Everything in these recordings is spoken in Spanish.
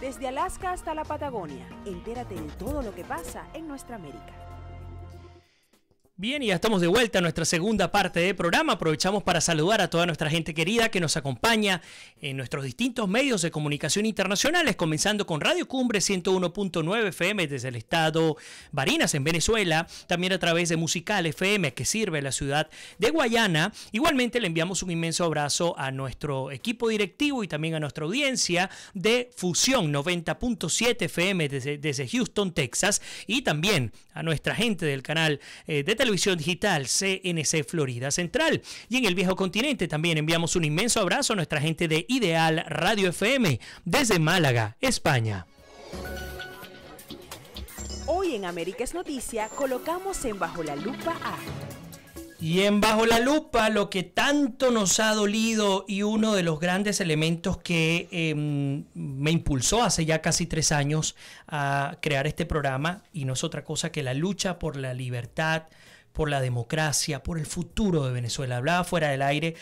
Desde Alaska hasta la Patagonia, entérate de todo lo que pasa en nuestra América. Bien, y ya estamos de vuelta a nuestra segunda parte del programa. Aprovechamos para saludar a toda nuestra gente querida que nos acompaña en nuestros distintos medios de comunicación internacionales, comenzando con Radio Cumbre 101.9 FM desde el estado Barinas, en Venezuela, también a través de Musical FM, que sirve a la ciudad de Guayana. Igualmente le enviamos un inmenso abrazo a nuestro equipo directivo y también a nuestra audiencia de Fusión 90.7 FM desde Houston, Texas, y también a nuestra gente del canal de televisión digital CNC Florida Central. Y en el viejo continente también enviamos un inmenso abrazo a nuestra gente de Ideal Radio FM desde Málaga, España. Hoy en América es Noticia colocamos en Bajo la Lupa a... Y en Bajo la Lupa, lo que tanto nos ha dolido y uno de los grandes elementos que me impulsó hace ya casi 3 años a crear este programa, y no es otra cosa que la lucha por la libertad, por la democracia, por el futuro de Venezuela. Hablaba fuera del aire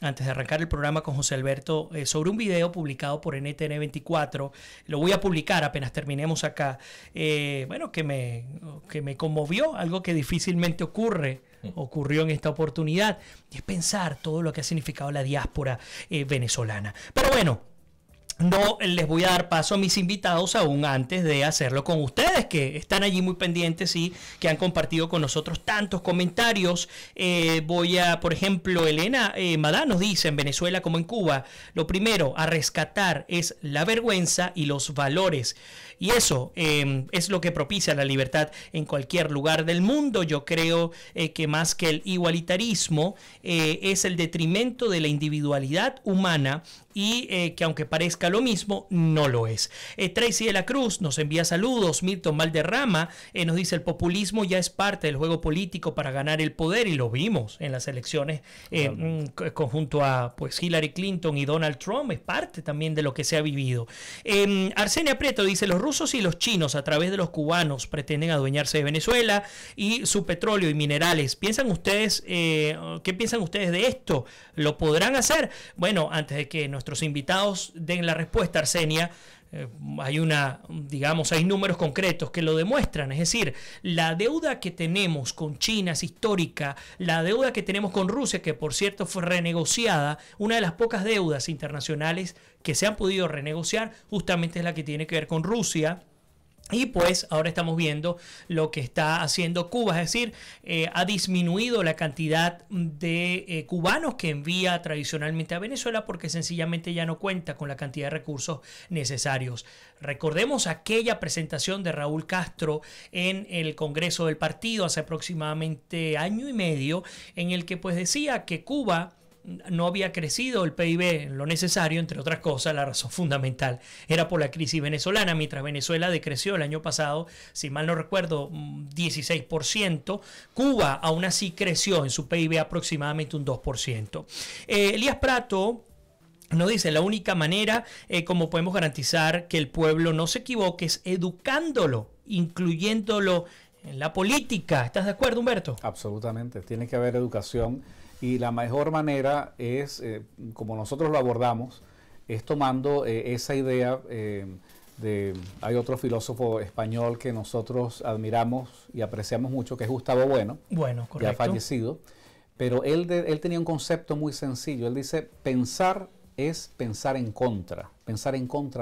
antes de arrancar el programa con José Alberto sobre un video publicado por NTN 24. Lo voy a publicar apenas terminemos acá. Bueno, que me conmovió, algo que difícilmente ocurrió en esta oportunidad, y es pensar todo lo que ha significado la diáspora venezolana. Pero bueno, no les voy a dar paso a mis invitados aún antes de hacerlo con ustedes, que están allí muy pendientes y que han compartido con nosotros tantos comentarios. Por ejemplo, Elena Madá nos dice: en Venezuela como en Cuba, lo primero a rescatar es la vergüenza y los valores. Y eso es lo que propicia la libertad en cualquier lugar del mundo. Yo creo que más que el igualitarismo es el detrimento de la individualidad humana, y que aunque parezca lo mismo, no lo es. Tracy de la Cruz nos envía saludos. Milton Valderrama nos dice: el populismo ya es parte del juego político para ganar el poder, y lo vimos en las elecciones junto a Hillary Clinton y Donald Trump. Es parte también de lo que se ha vivido. Arsenia Prieto dice: los rusos y los chinos a través de los cubanos pretenden adueñarse de Venezuela y su petróleo y minerales. ¿Piensan ustedes, qué piensan ustedes de esto? ¿Lo podrán hacer? Bueno, antes de que nuestros invitados den la respuesta, Arsenia, hay números concretos que lo demuestran. Es decir, la deuda que tenemos con China es histórica, la deuda que tenemos con Rusia, que por cierto fue renegociada, una de las pocas deudas internacionales que se han podido renegociar justamente es la que tiene que ver con Rusia. Y pues ahora estamos viendo lo que está haciendo Cuba, es decir, ha disminuido la cantidad de cubanos que envía tradicionalmente a Venezuela, porque sencillamente ya no cuenta con la cantidad de recursos necesarios. Recordemos aquella presentación de Raúl Castro en el Congreso del partido hace aproximadamente 1 año y medio, en el que pues decía que Cuba no había crecido el PIB lo necesario, entre otras cosas. La razón fundamental era por la crisis venezolana, mientras Venezuela decreció el año pasado, si mal no recuerdo, 16%. Cuba aún así creció en su PIB aproximadamente un 2%. Elías Prato nos dice: la única manera como podemos garantizar que el pueblo no se equivoque es educándolo, incluyéndolo en la política. ¿Estás de acuerdo, Humberto? Absolutamente, tiene que haber educación. Y la mejor manera es, como nosotros lo abordamos, es tomando esa idea hay otro filósofo español que nosotros admiramos y apreciamos mucho, que es Gustavo Bueno, correcto, ya fallecido, pero él tenía un concepto muy sencillo. Él dice: pensar es pensar en contra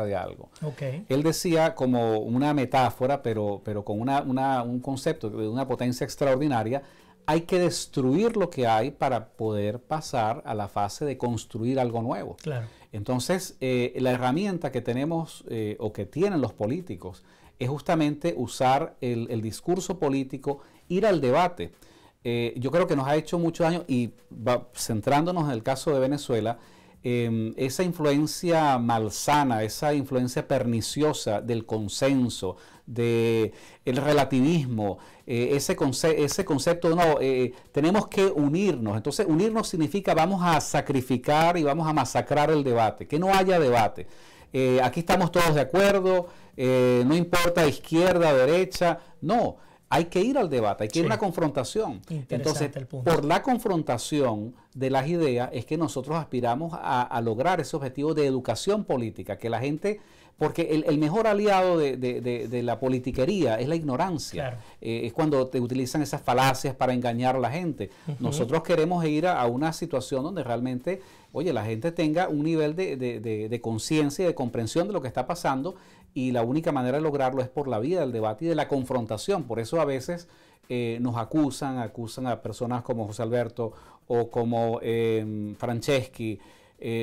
de algo. Okay. Él decía, como una metáfora, pero con un concepto de una potencia extraordinaria: hay que destruir lo que hay para poder pasar a la fase de construir algo nuevo. Claro. Entonces, la herramienta que tenemos o que tienen los políticos es justamente usar el discurso político, ir al debate. Yo creo que nos ha hecho mucho daño, y centrándonos en el caso de Venezuela, esa influencia malsana, esa influencia perniciosa del consenso, del relativismo, ese concepto, tenemos que unirnos. Entonces, unirnos significa vamos a sacrificar y vamos a masacrar el debate, que no haya debate. Aquí estamos todos de acuerdo, no importa izquierda, derecha, no. Hay que ir al debate, hay que ir a una confrontación. Entonces, por la confrontación de las ideas es que nosotros aspiramos a lograr ese objetivo de educación política, que la gente porque el mejor aliado de la politiquería es la ignorancia. Claro. Es cuando te utilizan esas falacias para engañar a la gente. Nosotros queremos ir a una situación donde realmente, oye, la gente tenga un nivel de conciencia y de comprensión de lo que está pasando, y la única manera de lograrlo es por la vía del debate y de la confrontación. Por eso a veces nos acusan a personas como José Alberto o como Franceschi.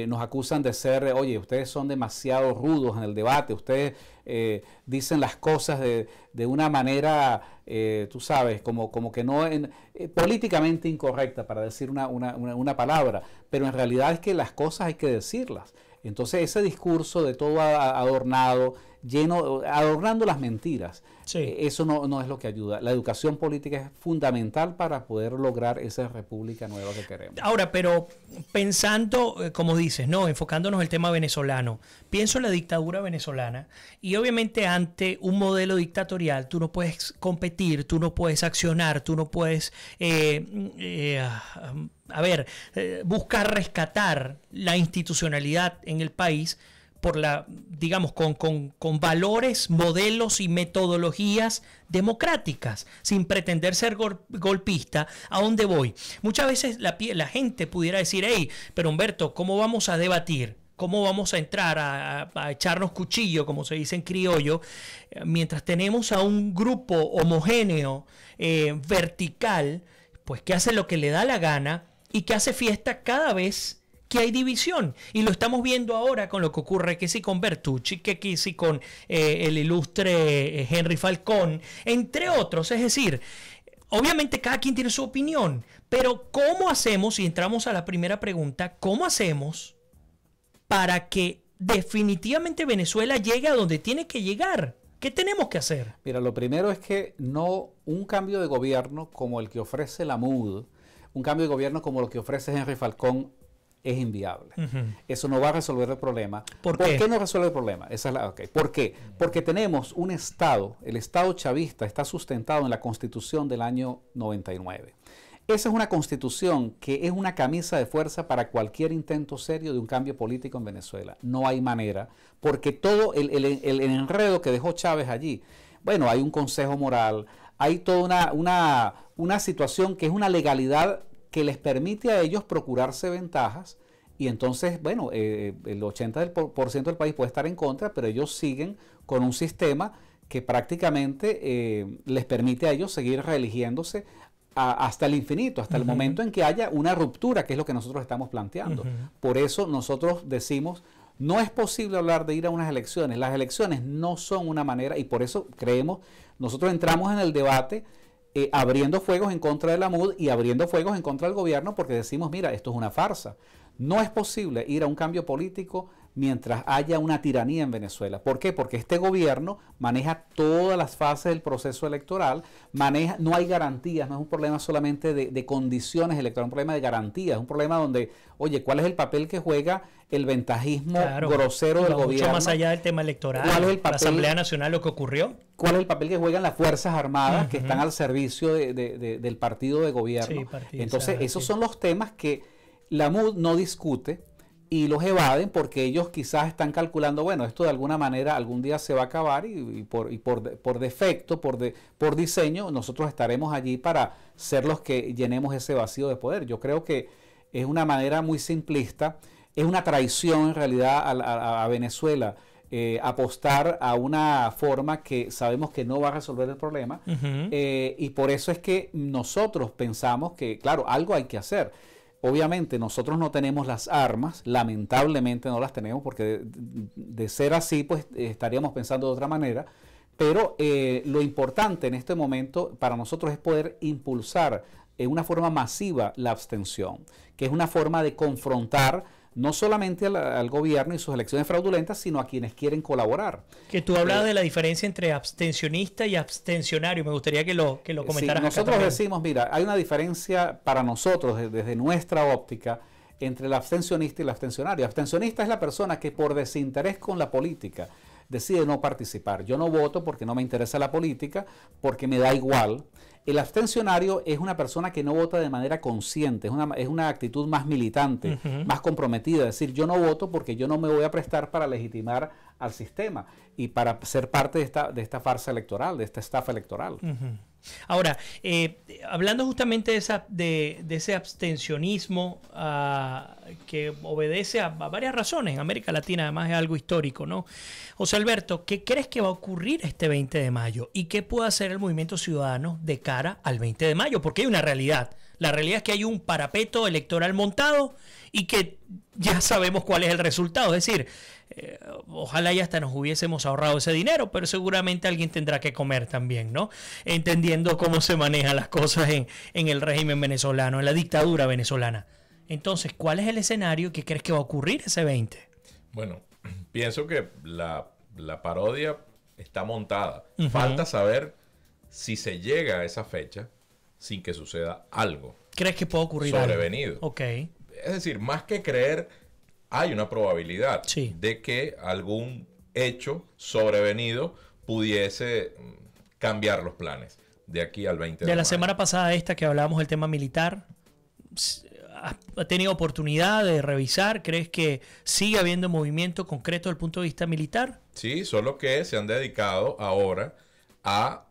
Nos acusan de ser, oye, ustedes son demasiado rudos en el debate, ustedes dicen las cosas de una manera, tú sabes, como que no políticamente incorrecta, para decir una palabra, pero en realidad es que las cosas hay que decirlas. Entonces ese discurso de todo adornado, adornando las mentiras, sí, eso no es lo que ayuda. La educación política es fundamental para poder lograr esa república nueva que queremos. Ahora, pero pensando, como dices, ¿no? Enfocándonos en el tema venezolano, pienso en la dictadura venezolana, y obviamente ante un modelo dictatorial tú no puedes competir, tú no puedes accionar, tú no puedes buscar rescatar la institucionalidad en el país por digamos, con valores, modelos y metodologías democráticas, sin pretender ser golpista. ¿A dónde voy? Muchas veces la gente pudiera decir, hey, pero Humberto, ¿cómo vamos a debatir? ¿Cómo vamos a entrar a echarnos cuchillo, como se dice en criollo, mientras tenemos a un grupo homogéneo, vertical, pues que hace lo que le da la gana y que hace fiesta cada vez que hay división? Y lo estamos viendo ahora con lo que ocurre, que sí con Bertucci, que sí con el ilustre Henry Falcón, entre otros. Es decir, obviamente cada quien tiene su opinión, pero ¿cómo hacemos? Y entramos a la primera pregunta, ¿cómo hacemos para que definitivamente Venezuela llegue a donde tiene que llegar? ¿Qué tenemos que hacer? Mira, lo primero es que un cambio de gobierno como el que ofrece la MUD, un cambio de gobierno como lo que ofrece Henry Falcón, es inviable. Eso no va a resolver el problema. ¿Por qué no resuelve el problema? ¿Por qué? Porque tenemos un Estado, el Estado chavista está sustentado en la Constitución del año 99. Esa es una constitución que es una camisa de fuerza para cualquier intento serio de un cambio político en Venezuela. No hay manera, porque todo el enredo que dejó Chávez allí, bueno, hay un consejo moral, hay toda una situación que es una legalidad que les permite a ellos procurarse ventajas, y entonces, bueno, el 80% del país puede estar en contra, pero ellos siguen con un sistema que prácticamente les permite a ellos seguir reeligiéndose hasta el infinito, hasta el momento en que haya una ruptura, que es lo que nosotros estamos planteando. Por eso nosotros decimos, no es posible hablar de ir a unas elecciones. Las elecciones no son una manera, y por eso creemos, nosotros entramos en el debate abriendo fuegos en contra de la MUD y abriendo fuegos en contra del gobierno, porque decimos, mira, esto es una farsa. No es posible ir a un cambio político mientras haya una tiranía en Venezuela. ¿Por qué? Porque este gobierno maneja todas las fases del proceso electoral, no hay garantías, no es un problema solamente de condiciones electorales, es un problema de garantías, es un problema donde, oye, ¿cuál es el papel que juega el ventajismo grosero del gobierno? Mucho más allá del tema electoral, ¿cuál es el papel, la Asamblea Nacional, lo que ocurrió? ¿Cuál es el papel que juegan las Fuerzas Armadas que están al servicio del partido de gobierno? Sí, entonces, esos son los temas que la MUD no discute y los evaden, porque ellos quizás están calculando, bueno, esto de alguna manera algún día se va a acabar, y por defecto, por diseño, nosotros estaremos allí para ser los que llenemos ese vacío de poder. Yo creo que es una manera muy simplista, es una traición en realidad a Venezuela, apostar a una forma que sabemos que no va a resolver el problema, y por eso es que nosotros pensamos que, claro, algo hay que hacer. Obviamente nosotros no tenemos las armas, lamentablemente no las tenemos, porque de ser así, pues estaríamos pensando de otra manera, pero lo importante en este momento para nosotros es poder impulsar en una forma masiva la abstención, que es una forma de confrontar no solamente al gobierno y sus elecciones fraudulentas, sino a quienes quieren colaborar. Que tú hablabas de la diferencia entre abstencionista y abstencionario. Me gustaría que lo comentaras. Sí, nosotros decimos, mira, hay una diferencia para nosotros desde nuestra óptica entre el abstencionista y el abstencionario. El abstencionista es la persona que por desinterés con la política decide no participar. Yo no voto porque no me interesa la política, porque me da igual. El abstencionario es una persona que no vota de manera consciente, es una actitud más militante, más comprometida. Es decir, yo no voto porque yo no me voy a prestar para legitimar al sistema y para ser parte de esta farsa electoral, de esta estafa electoral. Uh-huh. Ahora, hablando justamente de ese abstencionismo que obedece a varias razones, en América Latina además es algo histórico, ¿no? José Alberto, ¿qué crees que va a ocurrir este 20 de mayo? ¿Y qué puede hacer el movimiento ciudadano de cara al 20 de mayo? Porque hay una realidad. La realidad es que hay un parapeto electoral montado y que ya sabemos cuál es el resultado. Es decir, ojalá ya hasta nos hubiésemos ahorrado ese dinero, pero seguramente alguien tendrá que comer también, ¿no? Entendiendo cómo se manejan las cosas en el régimen venezolano, en la dictadura venezolana. Entonces, ¿cuál es el escenario que crees que va a ocurrir ese 20? Bueno, pienso que la parodia está montada. Uh-huh. Falta saber si se llega a esa fecha sin que suceda algo. ¿Crees que puede ocurrir sobrevenido? Algo? Ok. Es decir, más que creer, hay una probabilidad sí. de que algún hecho sobrevenido pudiese cambiar los planes de aquí al 20 de la mayo. Semana pasada esta que hablábamos del tema militar, ¿ha tenido oportunidad de revisar? ¿Crees que sigue habiendo movimiento concreto desde el punto de vista militar? Sí, solo que se han dedicado ahora a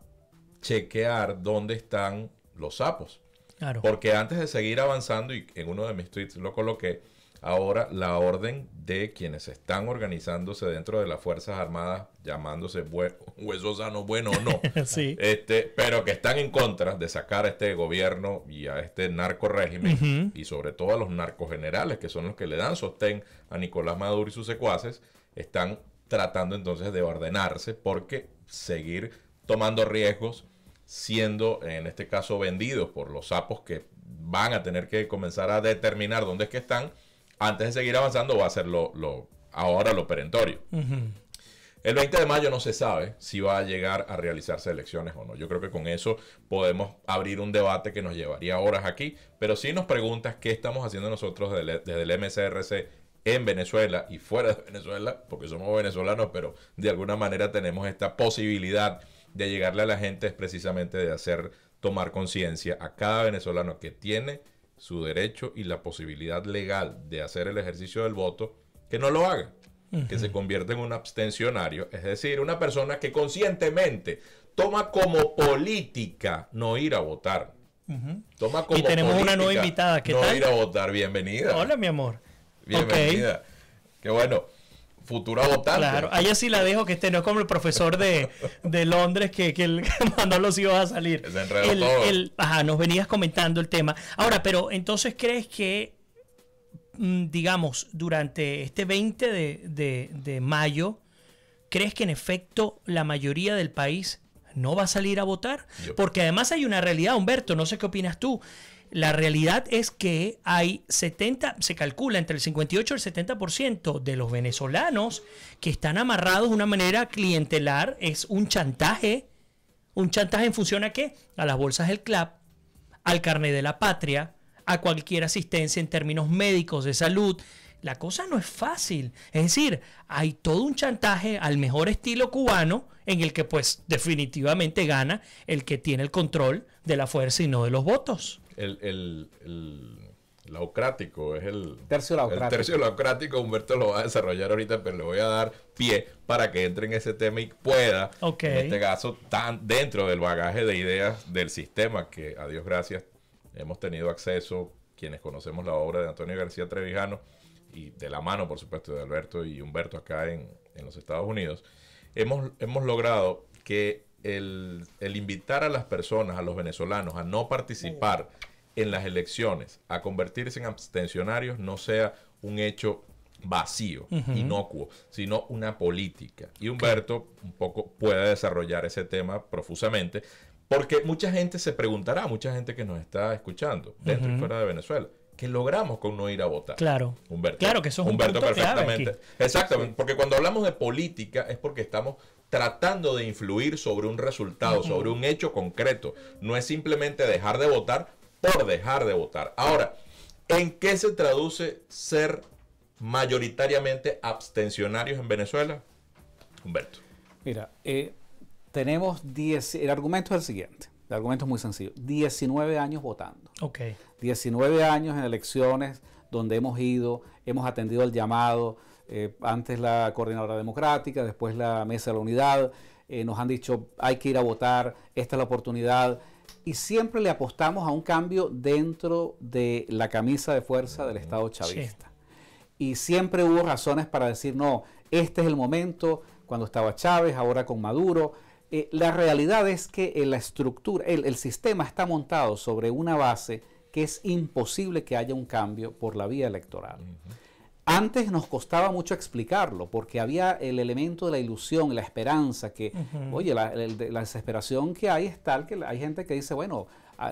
chequear dónde están los sapos. Claro. Porque antes de seguir avanzando, y en uno de mis tweets lo coloqué, ahora la orden de quienes están organizándose dentro de las Fuerzas Armadas, llamándose hueso sano, bueno o no, sí. Pero que están en contra de sacar a este gobierno y a este narco régimen, uh-huh. y sobre todo a los narcogenerales, que son los que le dan sostén a Nicolás Maduro y sus secuaces, están tratando entonces de ordenarse, porque seguir tomando riesgos, siendo en este caso vendidos por los sapos que van a tener que comenzar a determinar dónde es que están, antes de seguir avanzando va a ser ahora lo perentorio. Uh-huh. El 20 de mayo no se sabe si va a llegar a realizarse elecciones o no. Yo creo que con eso podemos abrir un debate que nos llevaría horas aquí, pero si nos preguntas qué estamos haciendo nosotros desde el MCRC en Venezuela y fuera de Venezuela, porque somos venezolanos, pero de alguna manera tenemos esta posibilidad de llegarle a la gente, es precisamente de hacer tomar conciencia a cada venezolano que tiene su derecho y la posibilidad legal de hacer el ejercicio del voto, que no lo haga, uh-huh. que se convierta en un abstencionario, es decir, una persona que conscientemente toma como política no ir a votar. Uh-huh. Toma como y tenemos una nueva invitada, ¿qué no tal? Ir a votar, bienvenida. Hola, mi amor. Bienvenida. Okay. Qué bueno. Futura votante. Claro, a ella sí la dejo, que no es como el profesor de Londres que mandó los hijos a salir. Se enredó todo. Ajá, nos venías comentando el tema. Ahora, pero entonces, ¿crees que, digamos, durante este 20 de mayo, crees que en efecto la mayoría del país no va a salir a votar? Porque además hay una realidad, Humberto, no sé qué opinas tú. La realidad es que hay se calcula entre el 58 y el 70% de los venezolanos que están amarrados de una manera clientelar. Es un chantaje en función a ¿qué? A las bolsas del CLAP, al carnet de la patria, a cualquier asistencia en términos médicos, de salud. La cosa no es fácil. Es decir, hay todo un chantaje al mejor estilo cubano en el que pues definitivamente gana el que tiene el control de la fuerza y no de los votos. El laucrático es el tercio laucrático. El tercio laucrático, Humberto lo va a desarrollar ahorita, pero le voy a dar pie para que entre en ese tema y pueda, en este caso, dentro del bagaje de ideas del sistema que, a Dios gracias, hemos tenido acceso, quienes conocemos la obra de Antonio García Trevijano, y de la mano, por supuesto, de Alberto y Humberto acá en los Estados Unidos, hemos logrado que el invitar a las personas, a los venezolanos, a no participar en las elecciones, a convertirse en abstencionarios, no sea un hecho vacío, uh-huh. inocuo, sino una política. Y Humberto un poco puede desarrollar ese tema profusamente, porque mucha gente se preguntará, mucha gente que nos está escuchando, dentro uh-huh. y fuera de Venezuela, ¿qué logramos con no ir a votar? Claro. Humberto. Claro que eso es Humberto un punto perfectamente. Clave aquí. Exactamente, porque cuando hablamos de política es porque estamos tratando de influir sobre un resultado, uh-huh. sobre un hecho concreto. No es simplemente dejar de votar por dejar de votar. Ahora, ¿en qué se traduce ser mayoritariamente abstencionarios en Venezuela? Humberto. Mira, tenemos el argumento es el siguiente. El argumento es muy sencillo. 19 años votando. Okay. 19 años en elecciones donde hemos ido, hemos atendido el llamado, antes la Coordinadora Democrática, después la Mesa de la Unidad, nos han dicho hay que ir a votar, esta es la oportunidad, y siempre le apostamos a un cambio dentro de la camisa de fuerza del Estado chavista. Sí. Y siempre hubo razones para decir, no, este es el momento, cuando estaba Chávez, ahora con Maduro. La realidad es que la estructura, el sistema está montado sobre una base que es imposible que haya un cambio por la vía electoral. Antes nos costaba mucho explicarlo, porque había el elemento de la ilusión, la esperanza, que, oye, la desesperación que hay es tal que hay gente que dice, bueno,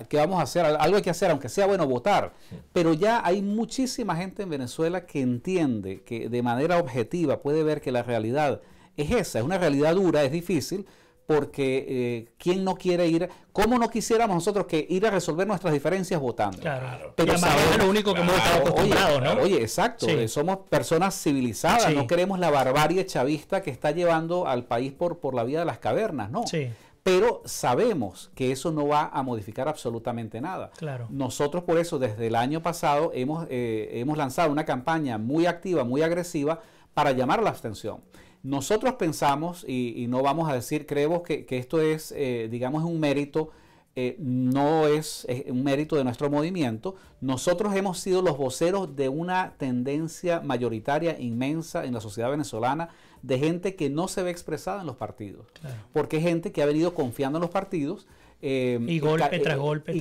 ¿qué vamos a hacer? Algo hay que hacer, aunque sea bueno votar. Pero ya hay muchísima gente en Venezuela que entiende, que de manera objetiva puede ver que la realidad es esa, es una realidad dura, es difícil, porque ¿quién no quiere ir? ¿Cómo no quisiéramos nosotros que ir a resolver nuestras diferencias votando? Claro. Pero es lo único que hemos estado acostumbrados, ¿no? Oye, exacto. Sí. Somos personas civilizadas. Sí. No queremos la barbarie chavista que está llevando al país por la vía de las cavernas, ¿no? Sí. Pero sabemos que eso no va a modificar absolutamente nada. Claro. Nosotros por eso desde el año pasado hemos lanzado una campaña muy activa, muy agresiva para llamar a la abstención. Nosotros pensamos, y no vamos a decir, creemos que esto es, digamos, un mérito, no es un mérito de nuestro movimiento. Nosotros hemos sido los voceros de una tendencia mayoritaria inmensa en la sociedad venezolana de gente que no se ve expresada en los partidos. Claro. Porque es gente que ha venido confiando en los partidos. Y golpe tras golpe,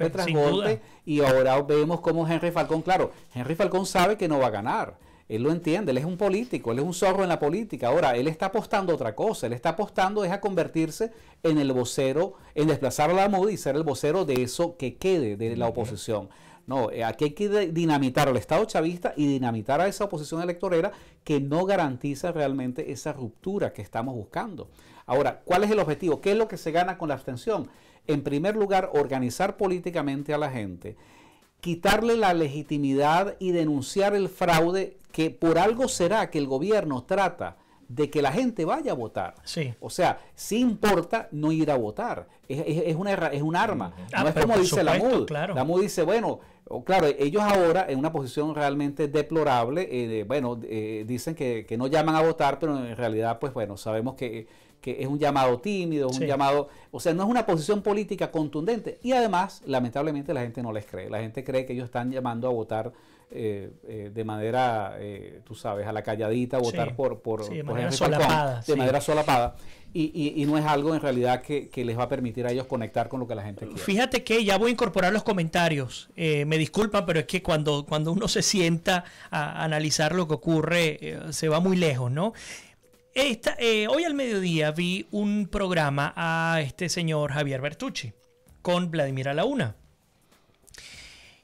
tras golpe. Y ahora vemos como Henry Falcón, claro, Henry Falcón sabe que no va a ganar. Él lo entiende, él es un político, él es un zorro en la política. Ahora, él está apostando a otra cosa, él está apostando es a convertirse en el vocero, en desplazar a la MUD y ser el vocero de eso que quede de la oposición. No, aquí hay que dinamitar al Estado chavista y dinamitar a esa oposición electorera que no garantiza realmente esa ruptura que estamos buscando. Ahora, ¿cuál es el objetivo? ¿Qué es lo que se gana con la abstención? En primer lugar, organizar políticamente a la gente, quitarle la legitimidad y denunciar el fraude que por algo será que el gobierno trata de que la gente vaya a votar. Sí. O sea, sí importa no ir a votar. Es un arma. No es como dice la MUD. Claro. La MUD dice, bueno, claro, ellos ahora en una posición realmente deplorable, dicen que no llaman a votar, pero en realidad, pues bueno, sabemos que es un llamado tímido, un llamado, o sea, no es una posición política contundente. Y además, lamentablemente, la gente no les cree. La gente cree que ellos están llamando a votar de manera, tú sabes, a la calladita, votar de manera solapada. De manera solapada. Y no es algo en realidad que les va a permitir a ellos conectar con lo que la gente quiere. Fíjate que ya voy a incorporar los comentarios. Me disculpan, pero es que cuando uno se sienta a analizar lo que ocurre, se va muy lejos, ¿no? Hoy al mediodía vi un programa a este señor Javier Bertucci con Vladimir Alauna.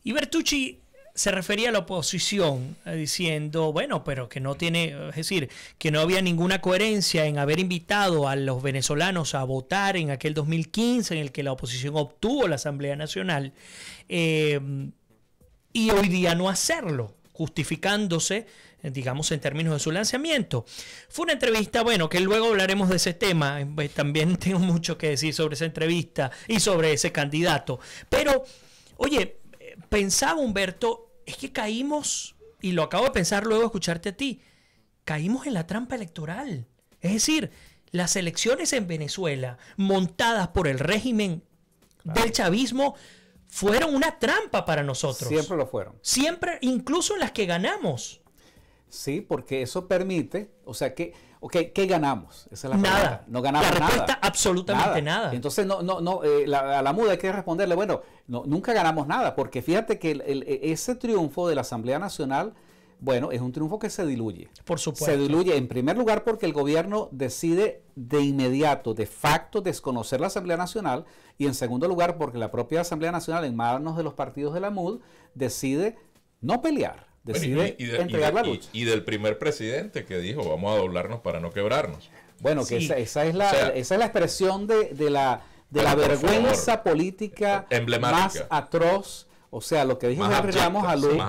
Y Bertucci se refería a la oposición diciendo, bueno, pero que no tiene, es decir, que no había ninguna coherencia en haber invitado a los venezolanos a votar en aquel 2015 en el que la oposición obtuvo la Asamblea Nacional y hoy día no hacerlo, justificándose, digamos, en términos de su lanzamiento. Fue una entrevista, bueno, que luego hablaremos de ese tema, también tengo mucho que decir sobre esa entrevista y sobre ese candidato. Pero, oye, pensaba Humberto, es que caímos, y lo acabo de pensar luego de escucharte a ti, caímos en la trampa electoral. Es decir, las elecciones en Venezuela, montadas por el régimen del chavismo, fueron una trampa para nosotros. Siempre lo fueron. Siempre, incluso las que ganamos. Sí, porque eso permite, o sea, ¿qué ganamos? Esa es la nada. Pregunta. No ganamos nada. La respuesta, absolutamente nada. Entonces, a la MUD hay que responderle, bueno, nunca ganamos nada, porque fíjate que ese triunfo de la Asamblea Nacional, bueno, es un triunfo que se diluye. Por supuesto. Se diluye, en primer lugar, porque el gobierno decide de inmediato, de facto, desconocer la Asamblea Nacional, y en segundo lugar, porque la propia Asamblea Nacional, en manos de los partidos de la MUD, decide no pelear. Decide entregar la lucha. Y del primer presidente que dijo, vamos a doblarnos para no quebrarnos. Bueno, que esa es la expresión de la vergüenza política más atroz. O sea, lo que dijo Henry Ramos Alú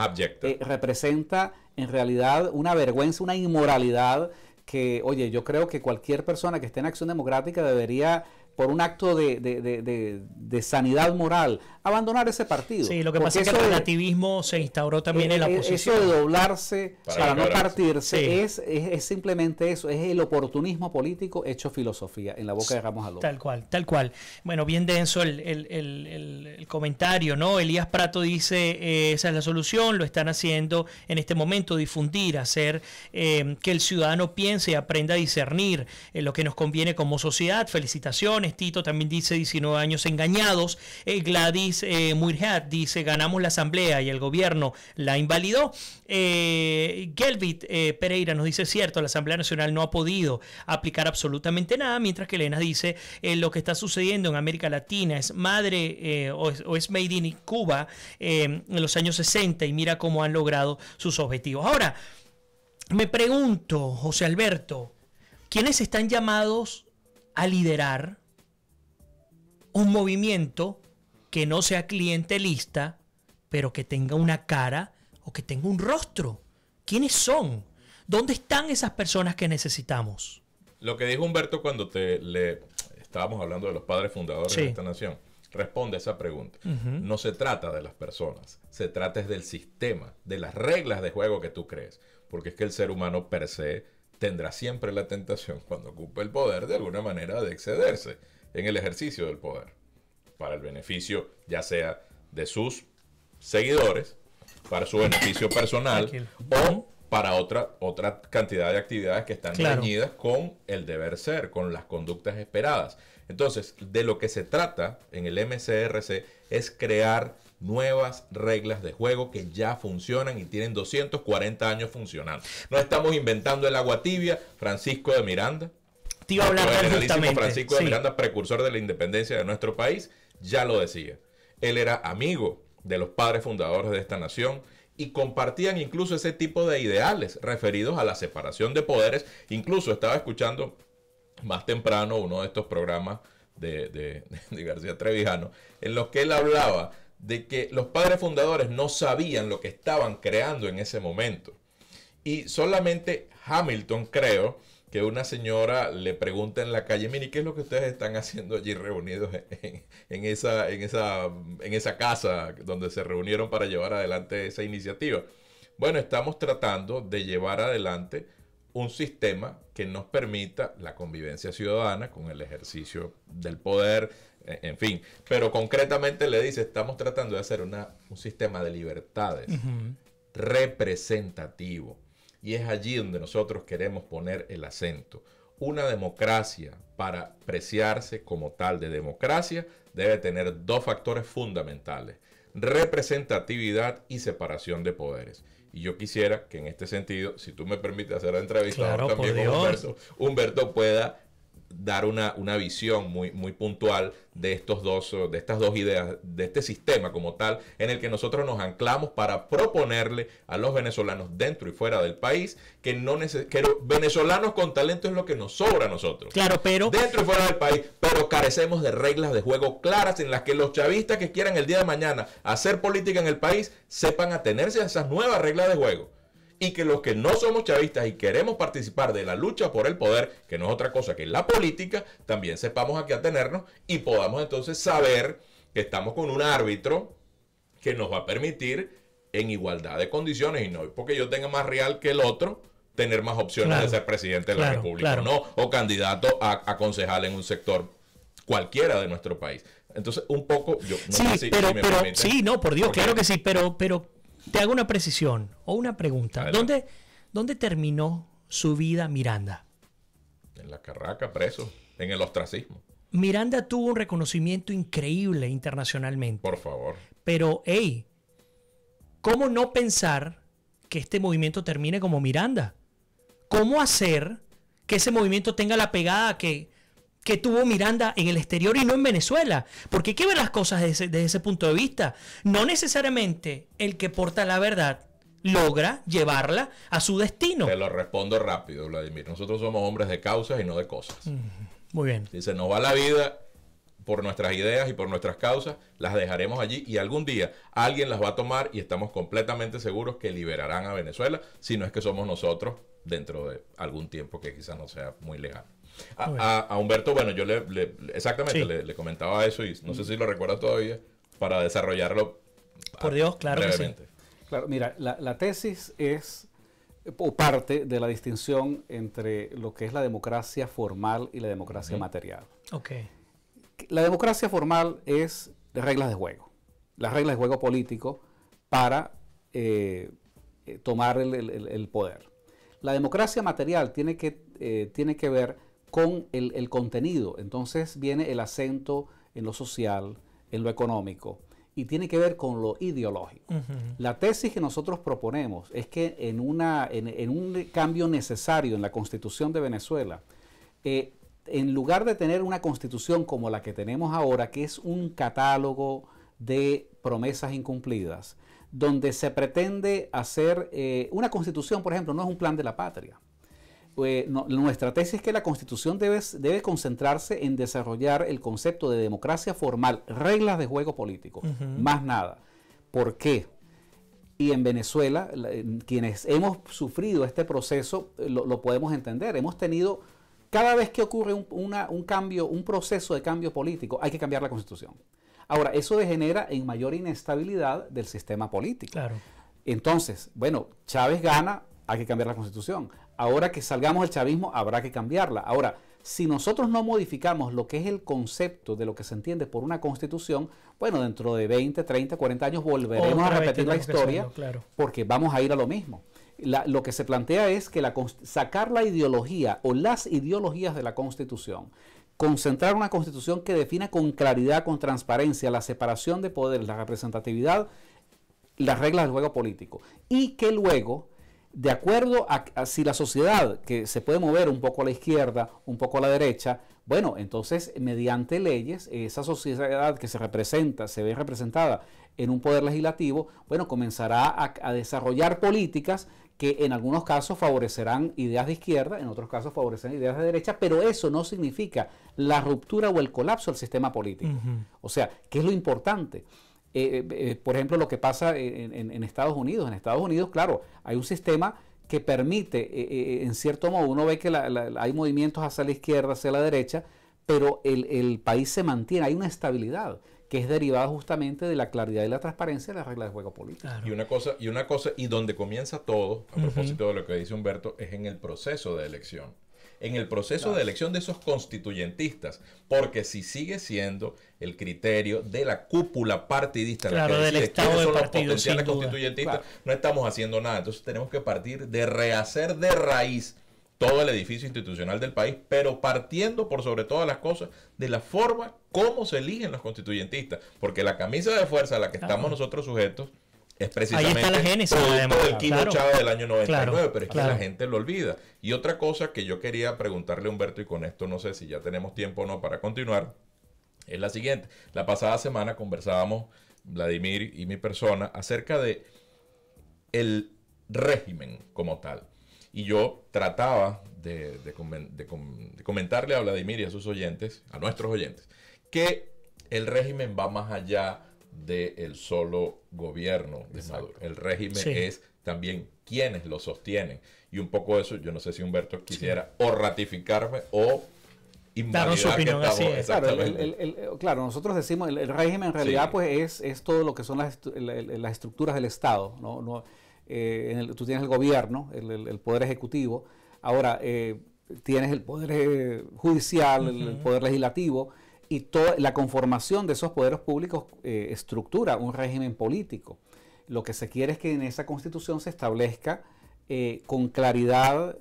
representa en realidad una vergüenza, una inmoralidad que, oye, yo creo que cualquier persona que esté en Acción Democrática debería por un acto de sanidad moral, abandonar ese partido. Sí, lo que pasa es que el relativismo se instauró también en la oposición. Eso de doblarse para no partirse, sí, es simplemente eso, es el oportunismo político hecho filosofía en la boca de Ramos Aló. Tal cual, tal cual. Bueno, bien denso el comentario, ¿no? Elías Prato dice, esa es la solución, lo están haciendo en este momento, difundir, hacer que el ciudadano piense y aprenda a discernir lo que nos conviene como sociedad. Felicitaciones. Tito también dice 19 años engañados. Gladys Muirhead dice ganamos la asamblea y el gobierno la invalidó. Gelbit Pereira nos dice cierto, la Asamblea Nacional no ha podido aplicar absolutamente nada, mientras que Elena dice lo que está sucediendo en América Latina es madre o es made in Cuba en los años 60 y mira cómo han logrado sus objetivos. Ahora, me pregunto, José Alberto, ¿quiénes están llamados a liderar un movimiento que no sea clientelista, pero que tenga una cara o que tenga un rostro? ¿Quiénes son? ¿Dónde están esas personas que necesitamos? Lo que dijo Humberto cuando estábamos hablando de los padres fundadores de esta nación, responde a esa pregunta. No se trata de las personas, se trata del sistema, de las reglas de juego que tú crees. Porque es que el ser humano per se tendrá siempre la tentación, cuando ocupe el poder, de alguna manera de excederse en el ejercicio del poder, para el beneficio ya sea de sus seguidores, para su beneficio personal o para otra cantidad de actividades que están reñidas con el deber ser, con las conductas esperadas. Entonces, de lo que se trata en el MCRC es crear nuevas reglas de juego que ya funcionan y tienen 240 años funcionando. No estamos inventando el agua tibia. Francisco de Miranda, te iba a hablar justamente. Francisco de Miranda, precursor de la independencia de nuestro país, ya lo decía. Él era amigo de los padres fundadores de esta nación y compartían incluso ese tipo de ideales referidos a la separación de poderes. Incluso estaba escuchando más temprano uno de estos programas de García Trevijano, en los que él hablaba de que los padres fundadores no sabían lo que estaban creando en ese momento. Y solamente Hamilton, creo, que una señora le pregunta en la calle, mire, ¿qué es lo que ustedes están haciendo allí reunidos en esa casa donde se reunieron para llevar adelante esa iniciativa? Bueno, estamos tratando de llevar adelante un sistema que nos permita la convivencia ciudadana con el ejercicio del poder, en fin. Pero concretamente le dice, estamos tratando de hacer un sistema de libertades representativo. Y es allí donde nosotros queremos poner el acento. Una democracia, para preciarse como tal de democracia, debe tener dos factores fundamentales: representatividad y separación de poderes. Y yo quisiera que en este sentido, si tú me permites hacer la entrevista también con Humberto pueda dar una visión muy puntual de estas dos ideas, de este sistema como tal, en el que nosotros nos anclamos para proponerle a los venezolanos dentro y fuera del país que venezolanos con talento es lo que nos sobra a nosotros. Claro, pero dentro y fuera del país, pero carecemos de reglas de juego claras en las que los chavistas que quieran el día de mañana hacer política en el país sepan atenerse a esas nuevas reglas de juego. Y que los que no somos chavistas y queremos participar de la lucha por el poder, que no es otra cosa que la política, también sepamos a qué atenernos y podamos entonces saber que estamos con un árbitro que nos va a permitir en igualdad de condiciones, y no porque yo tenga más real que el otro, tener más opciones de ser presidente de la República, ¿no? O candidato a concejal en un sector cualquiera de nuestro país. Entonces, un poco, yo no sé si me permiten. Sí, no, por Dios, claro que sí, pero te hago una precisión o una pregunta. ¿Dónde terminó su vida Miranda? En la carraca, preso, en el ostracismo. Miranda tuvo un reconocimiento increíble internacionalmente. Por favor. Pero, hey, ¿cómo no pensar que este movimiento termine como Miranda? ¿Cómo hacer que ese movimiento tenga la pegada que tuvo Miranda en el exterior y no en Venezuela? Porque hay que ver las cosas desde ese punto de vista. No necesariamente el que porta la verdad logra llevarla a su destino. Te lo respondo rápido, Vladimir. Nosotros somos hombres de causas y no de cosas. Muy bien. Si se nos va la vida por nuestras ideas y por nuestras causas, las dejaremos allí y algún día alguien las va a tomar, y estamos completamente seguros que liberarán a Venezuela, si no es que somos nosotros dentro de algún tiempo que quizás no sea muy lejano. A Humberto, bueno, yo exactamente le comentaba eso y no sé si lo recuerdas todavía, para desarrollarlo. Por Dios, claro brevemente. que sí. Claro, mira, la tesis es parte de la distinción entre lo que es la democracia formal y la democracia material. Okay. La democracia formal es de reglas de juego, las reglas de juego político para tomar el poder. La democracia material tiene que ver con el contenido, entonces viene el acento en lo social, en lo económico, y tiene que ver con lo ideológico. La tesis que nosotros proponemos es que en un cambio necesario en la Constitución de Venezuela, en lugar de tener una constitución como la que tenemos ahora, que es un catálogo de promesas incumplidas, donde se hacer una constitución, por ejemplo, no es un plan de la patria. Nuestra tesis es que la constitución debe concentrarse en desarrollar el concepto de democracia formal, reglas de juego político, más nada. ¿Por qué? Y en Venezuela, quienes hemos sufrido este proceso, lo podemos entender. Hemos tenido, cada vez que ocurre un proceso de cambio político, hay que cambiar la constitución. Ahora, eso degenera en mayor inestabilidad del sistema político. Claro. Entonces, bueno, Chávez gana, hay que cambiar la constitución. Ahora que salgamos del chavismo, habrá que cambiarla. Ahora, si nosotros no modificamos lo que es el concepto de lo que se entiende por una constitución, bueno, dentro de 20, 30, 40 años volveremos a repetir la historia, claro, porque vamos a ir a lo mismo. Lo que se plantea es que sacar la ideología o las ideologías de la constitución, concentrar una constitución que defina con claridad, con transparencia, la separación de poderes, la representatividad, las reglas del juego político, y que luego, de acuerdo a si la sociedad, que se puede mover un poco a la izquierda, un poco a la derecha, bueno, entonces mediante leyes, esa sociedad que se ve representada en un poder legislativo, bueno, comenzará a desarrollar políticas que en algunos casos favorecerán ideas de izquierda, en otros casos favorecerán ideas de derecha, pero eso no significa la ruptura o el colapso del sistema político. O sea, ¿qué es lo importante? Por ejemplo, lo que pasa en Estados Unidos. En Estados Unidos, claro, hay un sistema que permite, en cierto modo, uno ve que hay movimientos hacia la izquierda, hacia la derecha, pero el país se mantiene, hay una estabilidad que es derivada justamente de la claridad y la transparencia de las reglas de juego político. Claro. Y donde comienza todo, a propósito de lo que dice Humberto, es en el proceso de elección. En el proceso de elección de esos constituyentistas, porque si sigue siendo el criterio de la cúpula partidista, claro, la que del estado de son los partido, potenciales constituyentistas, claro, no estamos haciendo nada. Entonces tenemos que partir de rehacer de raíz todo el edificio institucional del país, pero partiendo por sobre todas las cosas de la forma como se eligen los constituyentistas, porque la camisa de fuerza a la que estamos nosotros sujetos es precisamente producto del Quino Chávez del año 99, pero es que la gente lo olvida. Y otra cosa que yo quería preguntarle a Humberto, y con esto no sé si ya tenemos tiempo o no para continuar, es la siguiente. La pasada semana conversábamos, Vladimir y mi persona, acerca de el régimen como tal. Y yo trataba de comentarle a Vladimir y a sus oyentes, a nuestros oyentes, que el régimen va más allá del solo gobierno de Maduro. El régimen es también quienes lo sostienen. Y un poco eso, yo no sé si Humberto quisiera o ratificarme o invalidar su opinión, así es. Claro, nosotros decimos, el régimen en realidad pues es todo lo que son las estructuras del Estado, ¿no? Tú tienes el gobierno, el poder ejecutivo, ahora tienes el poder judicial, el poder legislativo, y toda la conformación de esos poderes públicos estructura un régimen político. Lo que se quiere es que en esa constitución se establezca con claridad,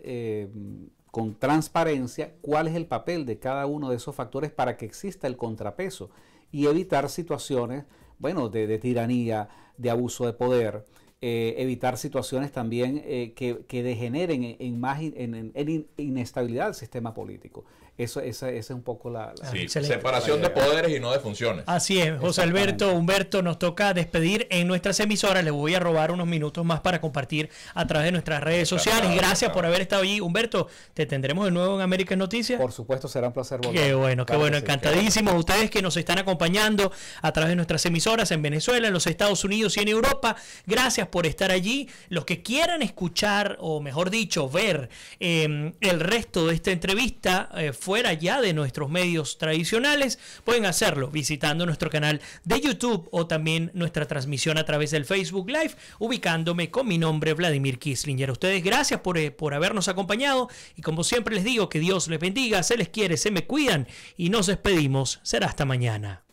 con transparencia, cuál es el papel de cada uno de esos factores para que exista el contrapeso y evitar situaciones, bueno, de tiranía, de abuso de poder, evitar situaciones también que degeneren en inestabilidad del sistema político. Esa es un poco la separación de poderes y no de funciones. Así es, José Alberto, Humberto, nos toca despedir en nuestras emisoras. Les voy a robar unos minutos más para compartir a través de nuestras redes sociales. Gracias por haber estado allí. Humberto, ¿te tendremos de nuevo en Américas Noticias? Por supuesto, será un placer volver. Qué bueno, encantadísimos. Ustedes que nos están acompañando a través de nuestras emisoras en Venezuela, en los Estados Unidos y en Europa. Gracias por estar allí. Los que quieran escuchar, o mejor dicho, ver el resto de esta entrevista fuera ya de nuestros medios tradicionales, pueden hacerlo visitando nuestro canal de YouTube o también nuestra transmisión a través del Facebook Live, ubicándome con mi nombre, Vladimir Quislinger. A ustedes gracias por habernos acompañado y como siempre les digo, que Dios les bendiga, se les quiere, se me cuidan y nos despedimos. Será hasta mañana.